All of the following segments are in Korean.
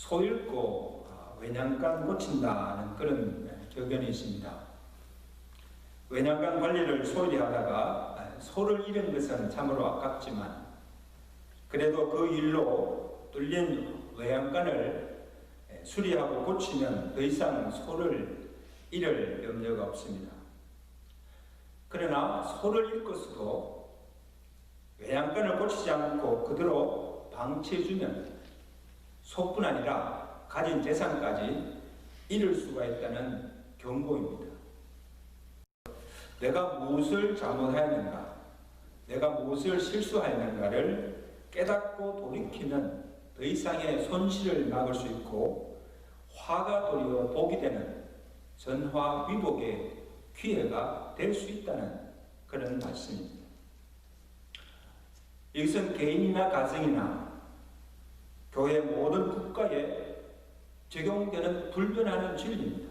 소 잃고 외양간 고친다는 그런 격언이 있습니다. 외양간 관리를 소홀히 하다가 소를 잃은 것은 참으로 아깝지만 그래도 그 일로 뚫린 외양간을 수리하고 고치면 더 이상 소를 잃을 염려가 없습니다. 그러나 소를 잃고서도 외양간을 고치지 않고 그대로 방치해주면 소뿐 아니라 가진 재산까지 잃을 수가 있다는 경고입니다. 내가 무엇을 잘못하였는가, 내가 무엇을 실수하였는가를 깨닫고 돌이키면 더 이상의 손실을 막을 수 있고 화가 도리어 복이 되는 전화위복의 기회가 될 수 있다는 그런 말씀입니다. 이것은 개인이나 가정이나 교회 모든 국가에 적용되는 불변하는 진리입니다.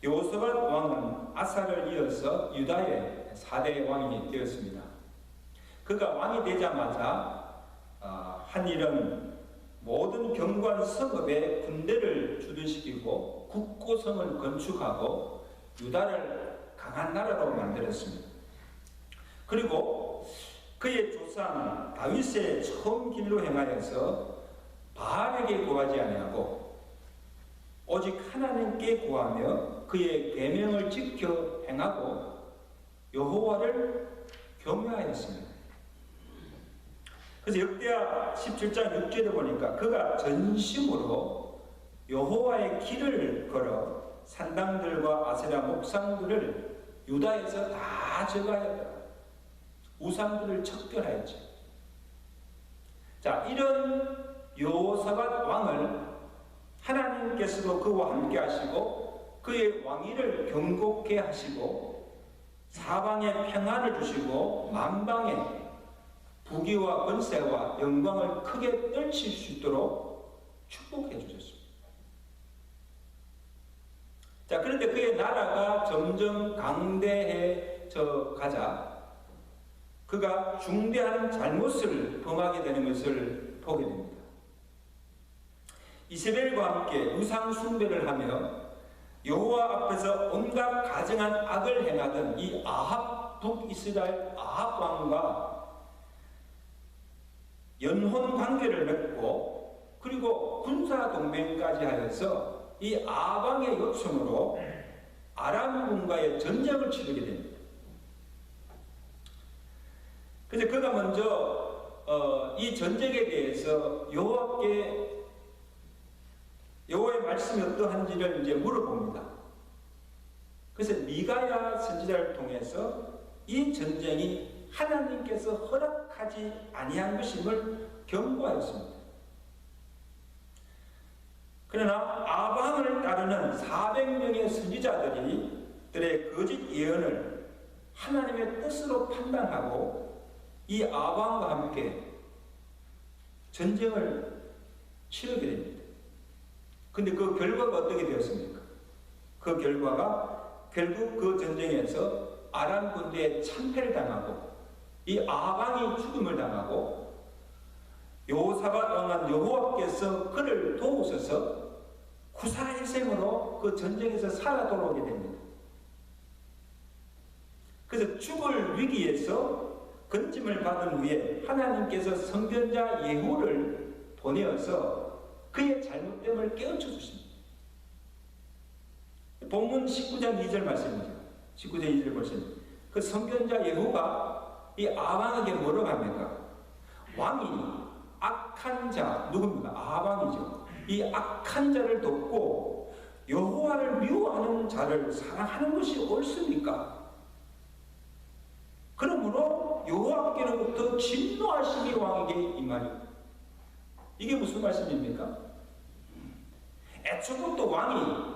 여호사밧 왕은 아사를 이어서 유다의 4대 왕이 되었습니다. 그가 왕이 되자마자 한 일은 모든 경관 성읍에 군대를 주둔시키고 국고성을 건축하고 유다를 강한 나라로 만들었습니다. 그리고 그의 조상 다윗의 처음 길로 행하여서 바알에게 구하지 아니하고 오직 하나님께 구하며 그의 계명을 지켜 행하고 여호와를 경외하였습니다. 그래서 역대하 17장 6절에 보니까 그가 전심으로 여호와의 길을 걸어 산당들과 아세라 목상들을 유다에서 다 제거하였다. 우상들을 척결하였죠. 자, 이런 여호사밧 왕을 하나님께서도 그와 함께 하시고 그의 왕위를 견고케 하시고 사방에 평안을 주시고 만방에 부귀와 권세와 영광을 크게 떨칠 수 있도록 축복해 주셨습니다. 자, 그런데 그의 나라가 점점 강대해져 가자 그가 중대한 잘못을 범하게 되는 것을 보게 됩니다. 이세벨과 함께 우상 숭배를 하며 여호와 앞에서 온갖 가증한 악을 행하던 이 아합 북이스라엘 아합 왕과 연혼 관계를 맺고 그리고 군사 동맹까지 하여서 이 아방의 요청으로 아람군과의 전쟁을 치르게 됩니다. 그래서 그가 먼저 이 전쟁에 대해서 여호와의 말씀이 어떠한지를 이제 물어봅니다. 그래서 미가야 선지자를 통해서 이 전쟁이 하나님께서 허락하지 아니한 것임을 경고하였습니다. 그러나 아방을 따르는 400명의 선지자들의 거짓 예언을 하나님의 뜻으로 판단하고 이 아방과 함께 전쟁을 치르게 됩니다. 근데 그 결과가 어떻게 되었습니까? 그 결과가 결국 그 전쟁에서 아람 군대에 참패를 당하고 이 아방이 죽음을 당하고 여호사밧 왕은 여호와께서 그를 도우셔서 구사일생으로 그 전쟁에서 살아 돌아오게 됩니다. 그래서 죽을 위기에서 건짐을 받은 후에 하나님께서 선견자 예후를 보내어서 그의 잘못됨을 깨우쳐 주십니다. 본문 19장 2절 말씀이죠. 19장 2절 보시면 그 선견자 예후가 이 아방에게 뭐라고 합니까? 왕이 악한 자, 누굽니까? 아방이죠. 이 악한 자를 돕고 여호와를 미워하는 자를 사랑하는 것이 옳습니까? 그러므로 여호와께로부터 진노하시기 왕에게 이 말이에요. 이게 무슨 말씀입니까? 애초부터 왕이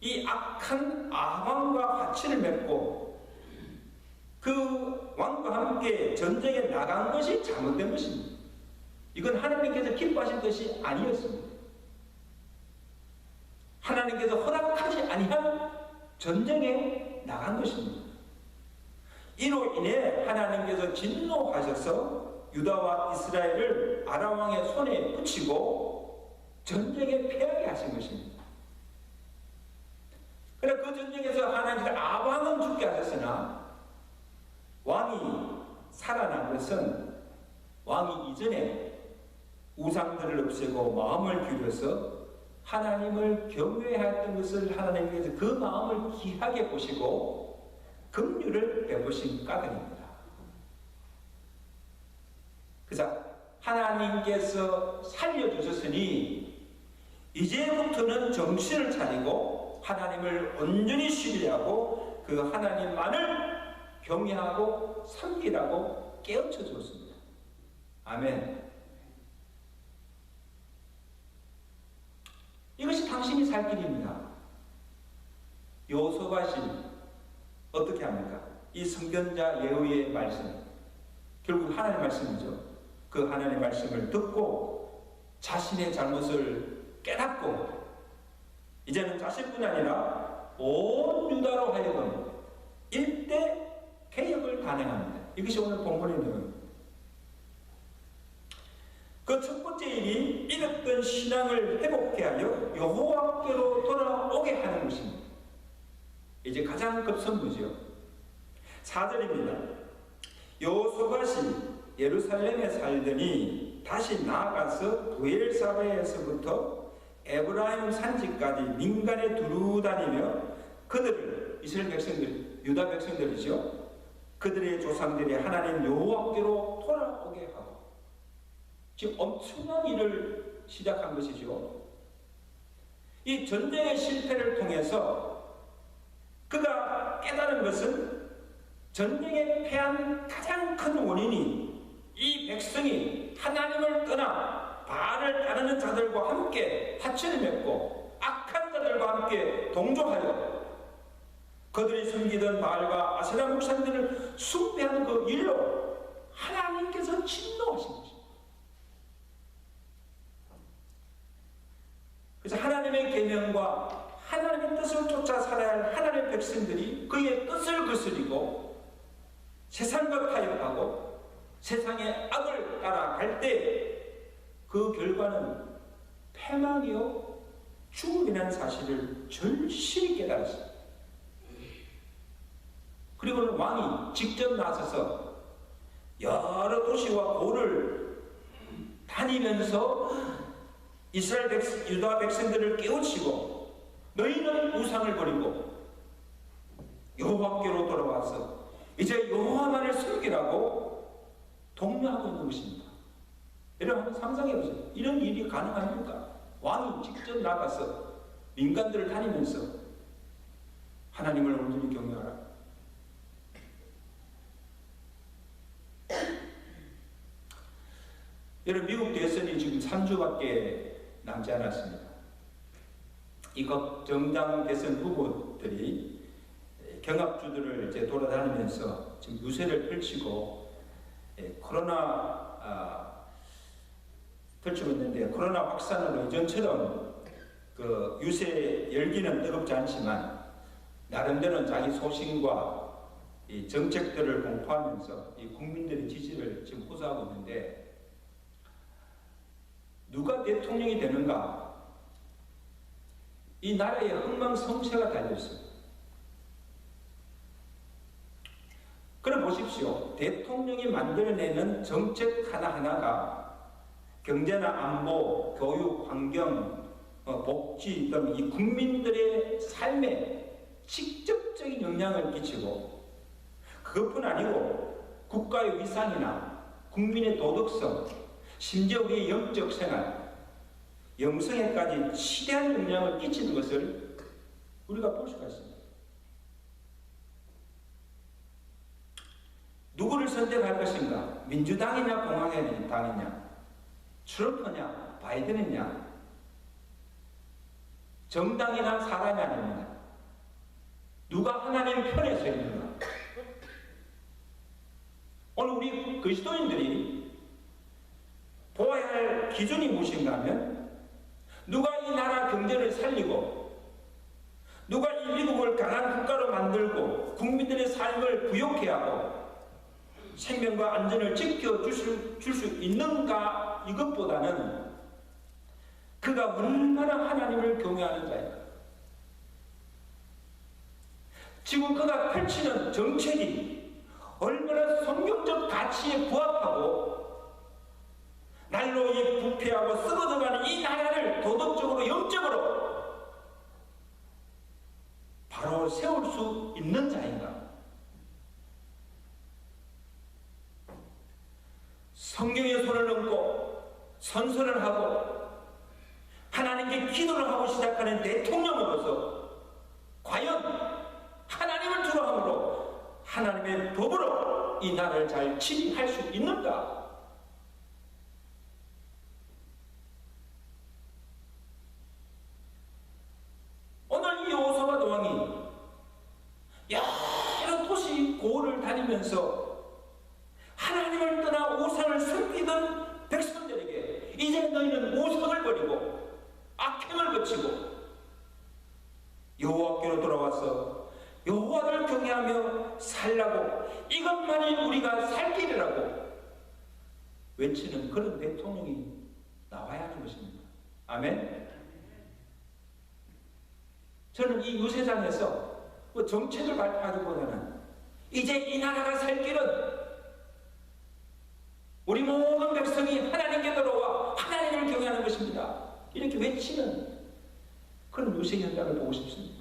이 악한 아방과 화치를 맺고 그 왕과 함께 전쟁에 나간 것이 잘못된 것입니다. 이건 하나님께서 기뻐하신 것이 아니었습니다. 하나님께서 허락하지 아니한 전쟁에 나간 것입니다. 이로 인해 하나님께서 진노하셔서 유다와 이스라엘을 아람 왕의 손에 붙이고 전쟁에 패하게 하신 것입니다. 그러나 그 전쟁에서 하나님께서 아방은 죽게 하셨으나 왕이 살아난 것은 왕이 이전에 우상들을 없애고 마음을 기울여서 하나님을 경외했던 것을 하나님께서 그 마음을 귀하게 보시고 긍휼을 베푸신 까닭입니다. 그래서 하나님께서 살려주셨으니 이제부터는 정신을 차리고 하나님을 온전히 신뢰하고 그 하나님만을 경외하고 섬기라고 깨우쳐 주었습니다. 아멘. 이것이 당신이 살 길입니다. 여호수아시 어떻게 합니까? 이 선견자 예후의 말씀, 결국 하나님의 말씀이죠. 그 하나님의 말씀을 듣고 자신의 잘못을 깨닫고 이제는 자신뿐 아니라 온 유다로 하여금 일대 개혁을 단행합니다. 이것이 오늘 본문의 내용입니다. 그 첫 번째 일이 잃었던 신앙을 회복케 하여 여호와께로 돌아오게 하는 것입니다. 이제 가장 급선무죠. 4절입니다. 여호수아시 예루살렘에 살더니 다시 나아가서 부엘사바에서부터 에브라임 산지까지 민간에 두루 다니며 그들을, 이스라엘 백성들, 유다 백성들이죠, 그들의 조상들이 하나님 여호와께로 돌아오게 하고, 지금 엄청난 일을 시작한 것이죠. 이 전쟁의 실패를 통해서 그가 깨달은 것은 전쟁에 패한 가장 큰 원인이 이 백성이 하나님을 떠나 바알을 따르는 자들과 함께 합체를 맺고 악한 자들과 함께 동조하여 그들이 섬기던 바알과 아세라 목상들을 숭배하는 그 일로 하나님께서 진노하신 것입니다. 그래서 하나님의 계명과 하나님의 뜻을 쫓아 살아야 할 하나님의 백성들이 그의 뜻을 거스리고 세상과 타협하고 세상의 악을 따라갈 때 그 결과는 패망이요 죽음이라는 사실을 절실히 깨달았습니다. 그리고는 왕이 직접 나서서 여러 도시와 고를 다니면서 이스라엘 유다 백성들을 깨우치고 너희는 우상을 버리고 여호와께로 돌아와서 이제 여호와만을 섬기라고 독려하고 있는 것입니다. 여러분 한번 상상해 보세요. 이런 일이 가능합니까? 왕이 직접 나가서 민간들을 다니면서 하나님을 온전히 경외하라. 여러분 미국 대선이 지금 3주밖에 남지 않았습니다. 이 각 정당 대선 후보들이 경합주들을 이제 돌아다니면서 지금 유세를 펼치고 펼치고 있는데 코로나 확산으로 이전처럼 그 유세 열기는 뜨겁지 않지만 나름대로 자기 소신과 이 정책들을 공포하면서 이 국민들의 지지를 지금 호소하고 있는데 누가 대통령이 되는가? 이 나라의 흥망성쇠가 달려있습니다. 그럼 보십시오. 대통령이 만들어내는 정책 하나하나가 경제나 안보, 교육, 환경, 복지 등 이 국민들의 삶에 직접적인 영향을 끼치고 그것뿐 아니고 국가의 위상이나 국민의 도덕성, 심지어 우리의 영적 생활, 영성에까지 시대한 영향을 끼치는 것을 우리가 볼 수가 있습니다. 누구를 선택할 것인가? 민주당이냐 공화당이냐? 트럼프냐 바이든이냐? 정당이나 사람이 아닙니다. 누가 하나님 편에 서 있는가? 오늘 우리 그리스도인들이 보아야 할 기준이 무엇인가 하면 누가 이 나라 경제를 살리고 누가 이 미국을 강한 국가로 만들고 국민들의 삶을 부욕해 하고 생명과 안전을 지켜줄 수 있는가, 이것보다는 그가 얼마나 하나님을 경외하는 자인가, 지금 그가 펼치는 정책이 얼마나 성경적 가치에 부합하고 날로 이 부패하고 썩어져가는 이 나라를 도덕적으로 영적으로 바로 세울 수 있는 자인가. 성경에 손을 얹고 선서를 하고 하나님께 기도를 하고 시작하는 대통령으로서 과연 하나님을 두려함으로 하나님의 법으로 이 나라를 잘 지휘할 수 있는가? 오늘 이 여호사밧 왕이 여러 도시 고을을 다니면서 하나님을 떠나 우상을 섬기던 백성들에게 이제 너희는 우상을 버리고 악행을 거치고 여호와께로 돌아와서 여호와를 경외하며 살라고, 이것만이 우리가 살 길이라고 외치는 그런 대통령이 나와야 하는 것입니다. 아멘. 저는 이 유세장에서 정책을 발표하기보다는 이제 이 나라가 살 길은 우리 모든 백성이 하나님께 돌아와 하나님을 경외하는 것입니다, 이렇게 외치는 그런 유세 현장을 보고 싶습니다.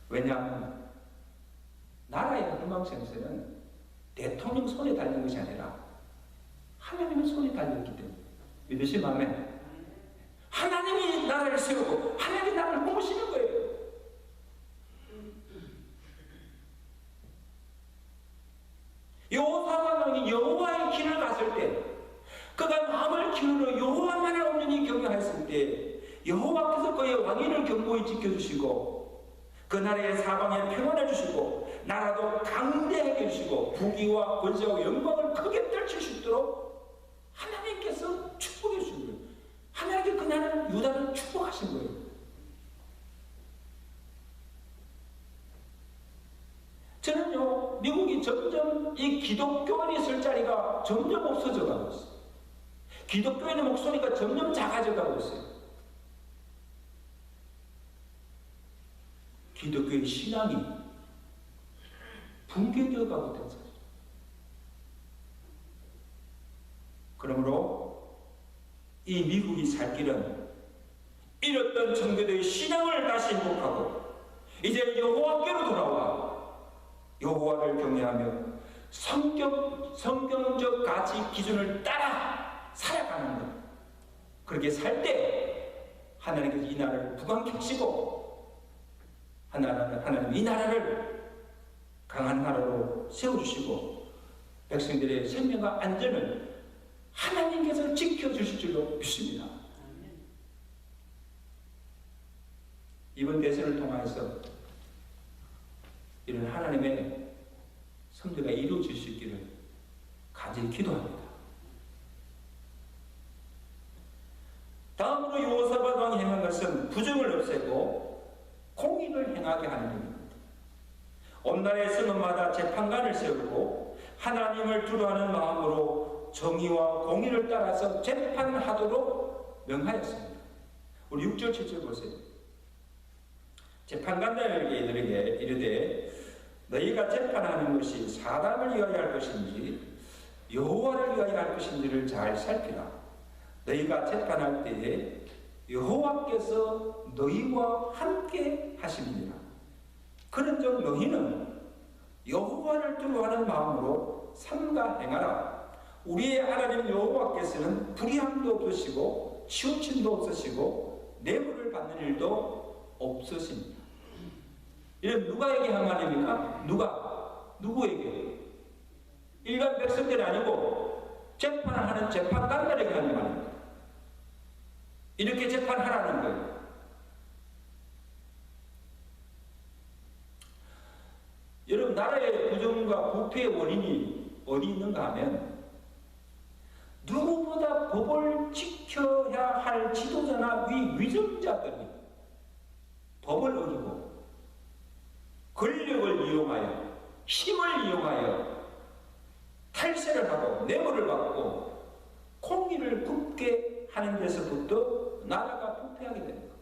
왜냐하면 나라의 흥망성쇠는 대통령 손에 달린 것이 아니라 하나님의 손에 달렸기 때문에 믿으시면 아멘. 하나님이 나라를 세우고 하나님이 나라를 모시는 거예요. 여호사밧 왕이 여호와의 길을 갔을 때, 그가 마음을 기울여 여호와만을 온전히 경외했을 때 여호와께서 그의 왕위를 견고히 지켜주시고 그 나라의 사방에 평안을 주시고 나라도 강대하게 해주시고 부귀와 권세와 영광을 크게 떨칠 수 있도록 하나님께서 축복해 주신 거예요. 하나님께 그냥 유다를 축복하신 거예요. 저는요, 미국이 점점 이 기독교인이 있을 자리가 점점 없어져 가고 있어요. 기독교인의 목소리가 점점 작아져 가고 있어요. 기독교의 신앙이 붕괴되어 가고 있다는 사실. 그러므로 이 미국이 살 길은 잃었던 청교도의 신앙을 다시 회복하고 이제 여호와께로 돌아와 여호와를 경외하며 성경적 가치 기준을 따라 살아가는 것. 그렇게 살 때 하나님께서 이 나라를 부강케하시고 하나님 이 나라를 강한 나라로 세워주시고 백성들의 생명과 안전을 하나님께서 지켜주실 줄로 믿습니다. 이번 대선을 통해서 이런 하나님의 섭리가 이루어질 수 있기를 간절히 기도합니다. 다음으로 여호사밧 왕이 행한 것은 부정을 없애고 공의를 행하게 하는 일입니다. 온 나라의 성읍마다 재판관을 세우고 하나님을 두려워하는 마음으로 정의와 공의를 따라서 재판하도록 명하였습니다. 우리 6절 7절 보세요. 재판관들에게 이르되 너희가 재판하는 것이 사람을 위하여 할 것인지 여호와를 위하여 할 것인지를 잘 살피라. 너희가 재판할 때에 여호와께서 너희와 함께 하시느니라. 그런즉 너희는 여호와를 두려워하는 마음으로 삼가 행하라. 우리의 하나님 여호와께서는 불의함도 없으시고 치우침도 없으시고 뇌물을 받는 일도 없으십니다. 이런 누가에게 한 말입니까? 누구에게? 일반 백성들이 아니고 재판하는 재판관들에게 하는 말입니다. 이렇게 재판하라는 거예요. 여러분, 나라의 부정과 부패의 원인이 어디 있는가 하면 누구보다 법을 지켜야 할 지도자나 위정자들이 법을 어기고 권력을 이용하여 힘을 이용하여 탈세를 하고 뇌물을 받고 공의를 굽게 하는 데서부터 나라가 부패하게 되는 거예요.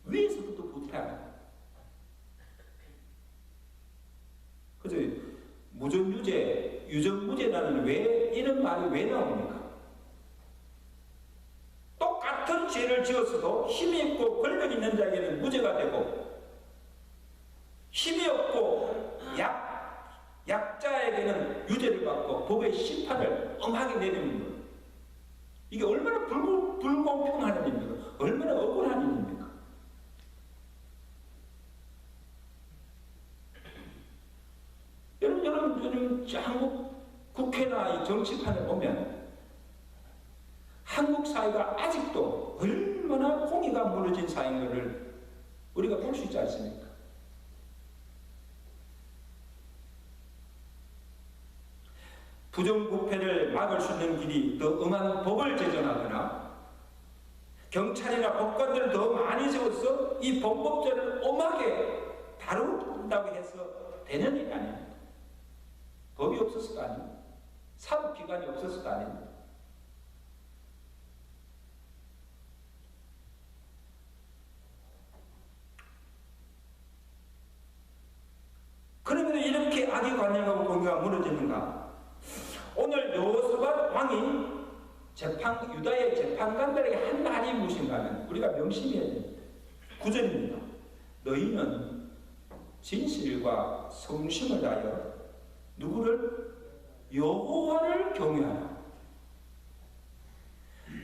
위에서부터 부패하는 거예요. 그래서 무전유죄, 유전무죄라는 왜 이런 말이 왜 나옵니까? 똑같은 죄를 지었어도 힘이 있고 권력 있는 자에게는 무죄가 되고 힘이 없고 약자에게는 유죄를 받고 법의 심판을 엄하게 내리는 거예요. 이게 얼마나 불공평한 일입니까? 얼마나 억울한 일입니까? 여러분 한국 국회나 이 정치판을 보면 한국 사회가 아직도 얼마나 공의가 무너진 사회인 것을 우리가 볼 수 있지 않습니까? 부정부패를 막을 수 있는 길이 더 엄한 법을 제정하거나 경찰이나 법관들을 더 많이 세워서 이 범법자를 엄하게 다룬다고 해서 되는 일이 아닙니다. 법이 없었을까 아닙니다. 사법기관이 없었을까 아닙니다. 그러면 이렇게 악의 관념하고 공의가 무너지는가? 오늘 여호사밧 왕이 유다의 재판관들에게 한 말이 무엇인가 하면 우리가 명심해야 됩니다. 9절입니다. 너희는 진실과 성심을 다하여 누구를? 여호와를 경외하라.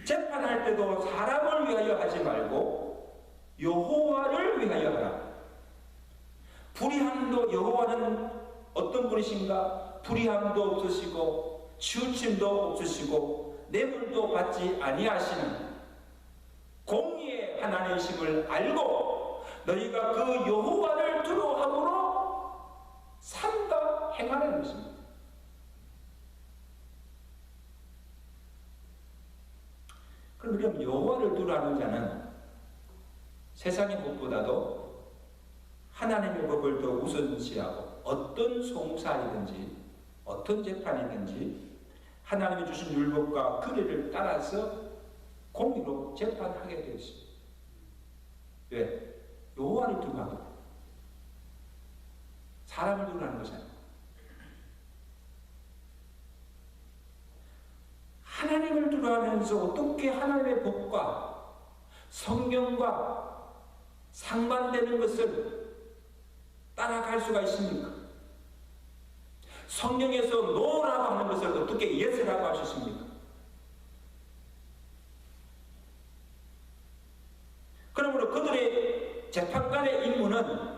재판할 때도 사람을 위하여 하지 말고 여호와를 위하여 하라. 불의함도 여호와는 어떤 분이신가? 불의함도 없으시고 치우침도 없으시고 뇌물도 받지 아니하시는 공의의 하나님이심을 알고 너희가 그 여호와를 두려워함으로 산다 행하는 것입니다. 그럼 여호와를 두려워하는 자는 세상의 법보다도 하나님의 법을 더 우선시하고 어떤 송사이든지 어떤 재판이든지 하나님이 주신 율법과 규례를 따라서 공의로 재판하게 되어 있습니다. 왜? 여호와를 두려워하고 사람을 두려워하는 것이 아니고 하나님을 두려워하면서 어떻게 하나님의 법과 성경과 상반되는 것을 따라갈 수가 있습니까? 성경에서 노라고 하는 것을 어떻게 예스라고 할 수 있습니까? 그러므로 그들의 재판관의 임무는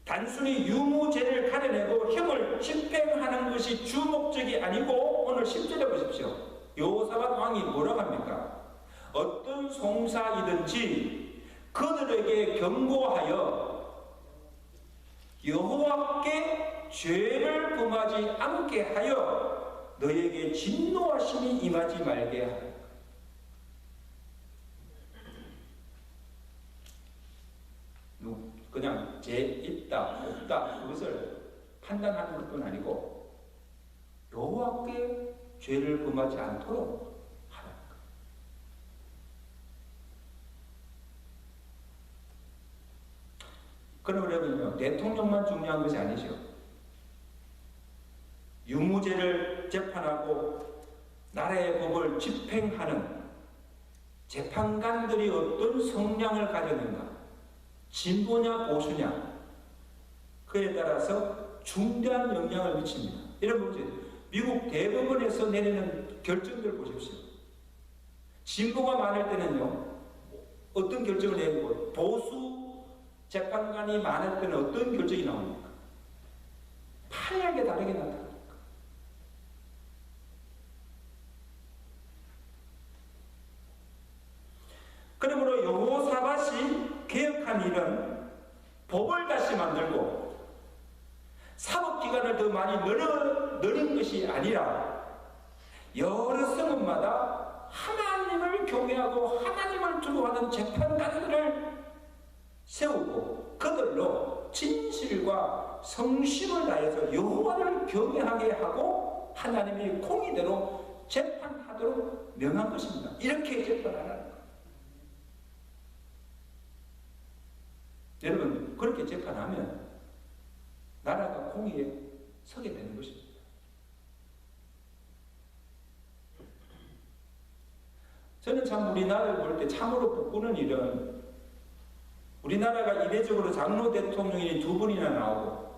단순히 유무죄를 가려내고 형을 집행하는 것이 주 목적이 아니고 오늘 10절에 보십시오. 여호사밧 왕이 뭐라고 합니까? 어떤 송사이든지 그들에게 경고하여 여호와께 죄를 범하지 않게 하여 너에게 진노하심이 임하지 말게 하라. 그냥 죄 있다 없다 그것을 판단하는 것뿐 아니고 여호와께 죄를 범하지 않도록 하라. 그러면요 대통령만 중요한 것이 아니죠. 유무죄를 재판하고 나라의 법을 집행하는 재판관들이 어떤 성향을 가졌는가, 진보냐 보수냐, 그에 따라서 중대한 영향을 미칩니다. 여러분 미국 대법원에서 내리는 결정들 보십시오. 진보가 많을 때는요 어떤 결정을 내리고 보수 재판관이 많을 때는 어떤 결정이 나옵니까? 판이하게 다르게 나타납니다. 그러므로 여호사밧이 개혁한 일은 법을 다시 만들고 사법기관을 더 많이 늘린 것이 아니라 여러 성읍마다 하나님을 경외하고 하나님을 두려워하는 재판관들을 세우고 그들로 진실과 성심을 다해서 여호와를 경외하게 하고 하나님의 공의대로 재판하도록 명한 것입니다. 이렇게 재판하라는 거예요. 여러분, 그렇게 재판하면 나라가 공의에 서게 되는 것입니다. 저는 참 우리나라를 볼 때 참으로 부끄러운 일은 우리나라가 이례적으로 장로 대통령이 2분이나 나오고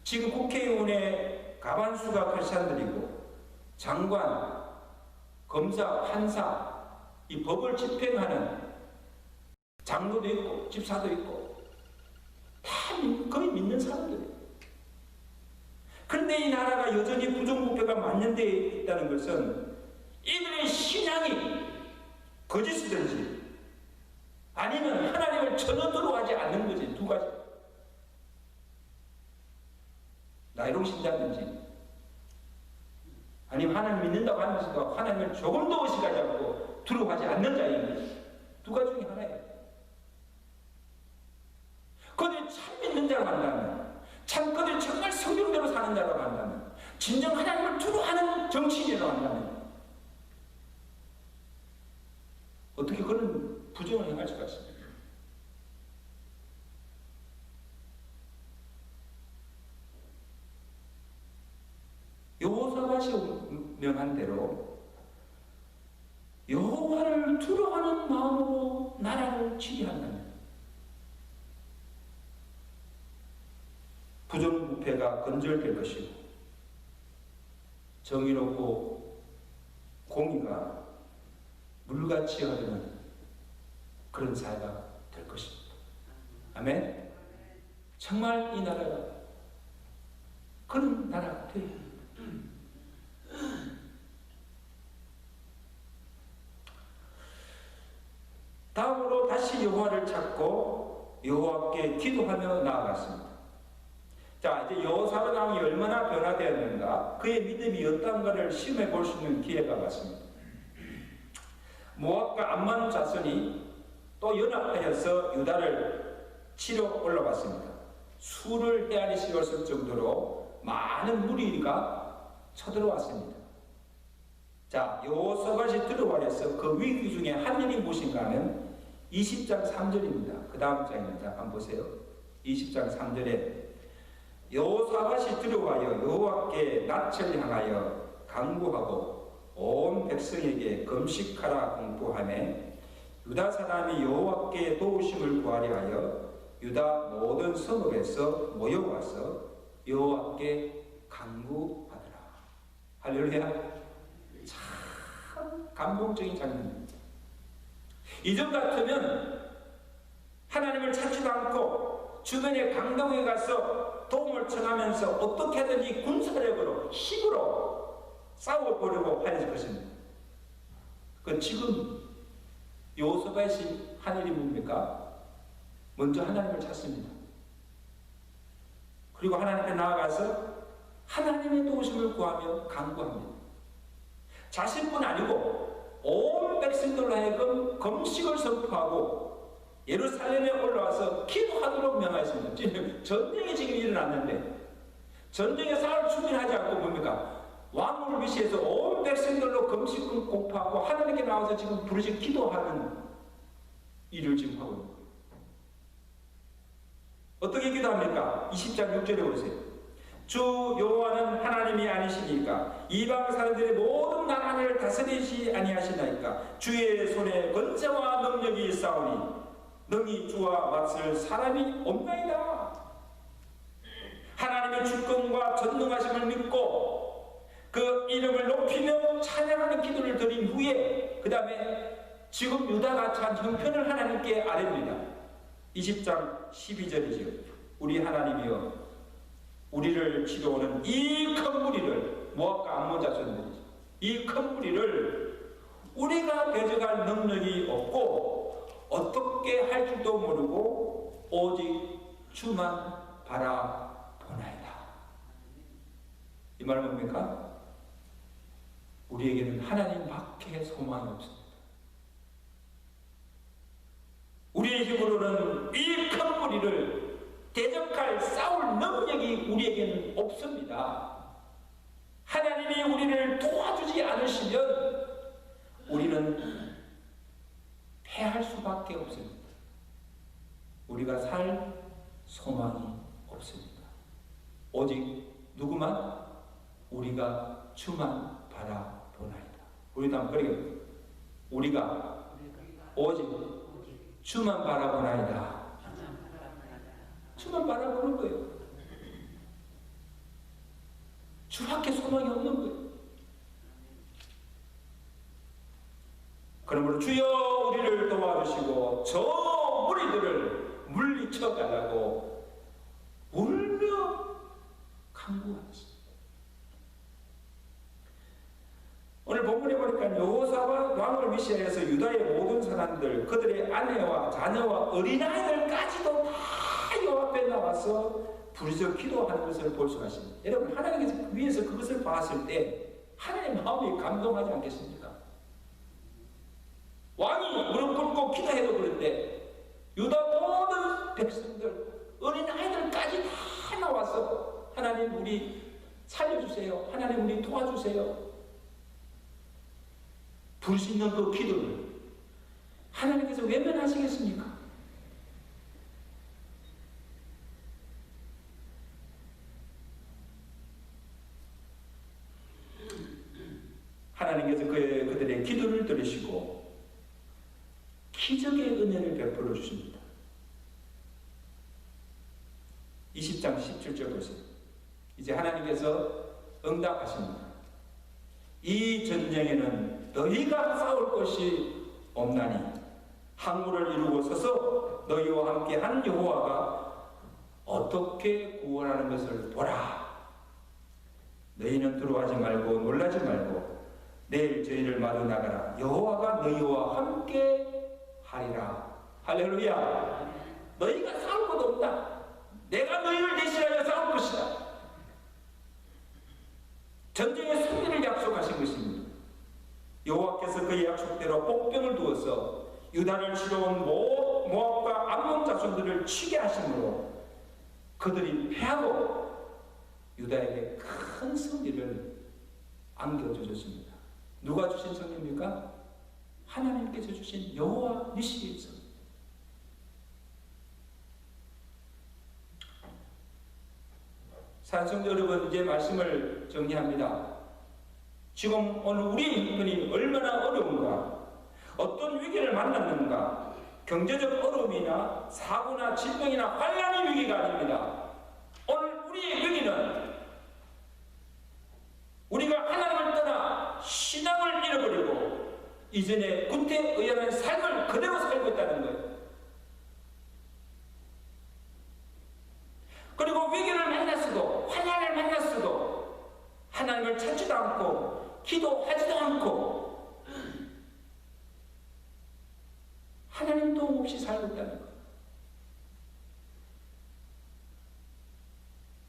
지금 국회의원의 과반수가 크리스찬들이고 장관, 검사, 판사, 이 법을 집행하는 장로도 있고 집사도 있고 다 거의 믿는 사람들이에요. 그런데 이 나라가 여전히 부정부패가 만연되어 있다는 것은 이들의 신앙이 거짓이든지 아니면 하나님을 전혀 두려워하지 않는 거지. 두 가지. 나이롱 신자든지 아니면 하나님 믿는다고 하면서도 하나님을 조금도 의식하지 않고 두려워하지 않는 자인 거지. 두 가지 중에 하나예요. 그들이 참 믿는 자로 한다면, 참 그들이 정말 성경대로 사는 자로 한다면, 진정 하나님을 두려워하는 정치인이라고 한다면 어떻게 그런 부정을 행할 수가 있습니까? 여호사밧이 명한 대로 여호와를 두려워하는 마음으로 나라를 지휘한다면 부정부패가 건절될 것이고 정의롭고 공의가 물같이 흐르는 그런 사회가 될 것입니다. 아멘. 정말 이 나라가 그런 나라가 되어야 합니다. 다음으로 다시 여호와를 찾고 여호와께 기도하며 나아갔습니다. 자, 이제 여호사밧 왕이 얼마나 변화되었는가, 그의 믿음이 어떤가를 시험해 볼 수 있는 기회가 왔습니다. 모압과 암몬 자손이 또 연합하여서 유다를 치러 올라왔습니다. 수를 헤아릴 수 없을 정도로 많은 무리가 쳐들어왔습니다. 자, 여호사밧이 들어와서 그 위기 중에 한 일이 무엇인가 하면 20장 3절입니다. 그 다음 장입니다. 한번 보세요. 20장 3절에 여호사밧이 들어와여 여호와께 낯을 향하여 간구하고 온 백성에게 금식하라 공포하며 유다 사람이 여호와께 도우심을 구하려 하여 유다 모든 성읍에서 모여와서 여호와께 간구하더라. 할렐루야. 참 감동적인 장면입니다. 이전 같으면 하나님을 찾지도 않고 주변의 강동에 가서 도움을 청하면서 어떻게든 이 군사력으로 힘으로 싸워보려고 하는 것입니다. 그 지금 여호사밧이 한 일이 뭡니까? 먼저 하나님을 찾습니다. 그리고 하나님께 나아가서 하나님의 도우심을 구하며 간구합니다. 자신뿐 아니고 온 백성들로 하여금 금식을 선포하고 예루살렘에 올라와서 기도하도록 명하였습니다. 지금 전쟁이 지금 일어났는데 전쟁에 싸울 준비를 하지 않고 뭡니까? 왕을 위시해서 온 백성들로 금식을 공포하고 하나님께 나와서 지금 부르짖 기도하는 일을 지금 하고 있는 거예요. 어떻게 기도합니까? 20장 6절에 보세요. 주 여호와는 하나님이 아니시니까 이방 사람들의 모든 나라를 다스리시 아니하시나이까. 주의 손에 권세와 능력이 있사오니 능히 주와 맞설 사람이 없나이다. 하나님의 주권과 전능하심을 믿고 그 이름을 높이며 찬양하는 기도를 드린 후에 그 다음에 지금 유다가 처한 형편을 하나님께 아뢰입니다. 20장 12절이죠. 우리 하나님이여 우리를 치러오는 이 큰 무리를, 모압과 암몬 자손들이죠, 이 큰 무리를 우리가 대적할 능력이 없고 어떻게 할 줄도 모르고 오직 주만 바라보나이다. 이 말은 뭡니까? 우리에게는 하나님밖에 소망이 없습니다. 우리 우리의 힘으로는 이 큰 무리를 대적할 싸울 능력이 우리에게는 없습니다. 하나님이 우리를 도와주지 않으시면 우리는 패할 수밖에 없습니다. 우리가 살 소망이 없습니다. 오직 누구만? 우리가 주만 바라보나이다. 우리도 한번 그러겠습니다. 우리가 오직 주만 바라보나이다. 주만 바라보는 거예요. 주밖에 소망이 없는 거예요. 그러므로 주여 우리를 도와주시고 저 무리들을 물리쳐 달라고 울며 간구하셨습니다. 오늘 본문에 보니까 여호사밧 왕을 위시하여서 유다의 모든 사람들, 그들의 아내와 자녀와 어린아이들까지도 다 여호와 앞에 나와서 부르짖어 기도하는 것을 볼 수가 있습니다. 여러분, 하나님께서 위에서 그것을 봤을 때 하나님의 마음이 감동하지 않겠습니까? 왕이 무릎 꿇고 기도해도 그런데 유다 모든 백성들, 어린아이들까지 다 나와서 하나님 우리 살려주세요. 하나님 우리 도와주세요. 부르짖는 그 기도를 하나님께서 외면하시겠습니까? 하나님께서 그들의 기도를 들으시고 기적의 은혜를 베풀어 주십니다. 20장 17절 보세요. 이제 하나님께서 응답하십니다. 이 전쟁에는 너희가 싸울 것이 없나니 항구를 이루고 서서 너희와 함께 한 여호와가 어떻게 구원하는 것을 보라. 너희는 두려워하지 말고 놀라지 말고 내일 저희를 마주 나가라. 여호와가 너희와 함께 하리라. 할렐루야. 너희가 싸울 것 없다. 내가 너희를 대신하여 싸울 것이다. 전쟁의 승리를 약속하신 것입니다. 여호와께서 그의 약속대로 복병을 두어서 유다를 치러온 모압과 암몬 자손들을 치게 하심으로 그들이 패하고 유다에게 큰 승리를 안겨주셨습니다. 누가 주신 승리입니까? 하나님께서 주신 여호와 니시의 승리. 사랑성도 여러분, 이제 말씀을 정리합니다. 지금 오늘 우리의 형편이 얼마나 어려운가, 어떤 위기를 만났는가, 경제적 어려움이나 사고나 질병이나 환란의 위기가 아닙니다. 오늘 우리의 위기는 우리가 하나님을 떠나 신앙을 잃어버리고 이전에 구태의연한 삶을 그대로 살고 있다는 거예요. 그리고 위기를 만났어도, 환난을 만났어도 하나님을 찾지도 않고 기도하지도 않고 하나님 도움 없이 살고 있다는 거예요.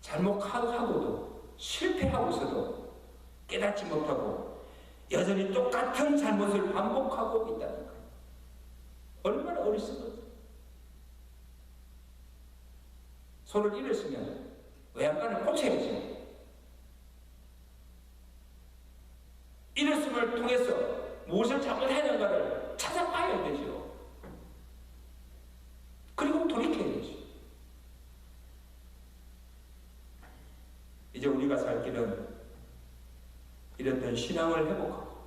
잘못하고도 실패하고서도 깨닫지 못하고 여전히 똑같은 잘못을 반복하고 있다는 거예요. 얼마나 어리석어요. 손을 잃었으면 외양간을 고쳐야죠. 잃었음을 통해서 무엇을 잘못했는가를 찾아봐야 되죠. 그리고 돌이켜야 되죠. 이제 우리가 살 길은 이랬던 신앙을 회복하고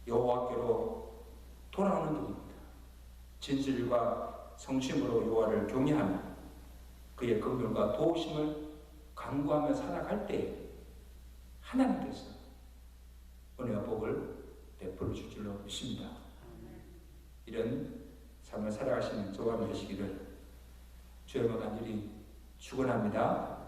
여호와께로 돌아오는 길입니다. 진실과 성심으로 여호와를 경외하며 그의 긍휼과 도우심을 간구하며 살아갈 때 하나님께서 은혜와 복을 베풀어 줄 줄로 믿습니다. 이런 삶을 살아가시는 저와 되시기를 주의 간절히 축원합니다.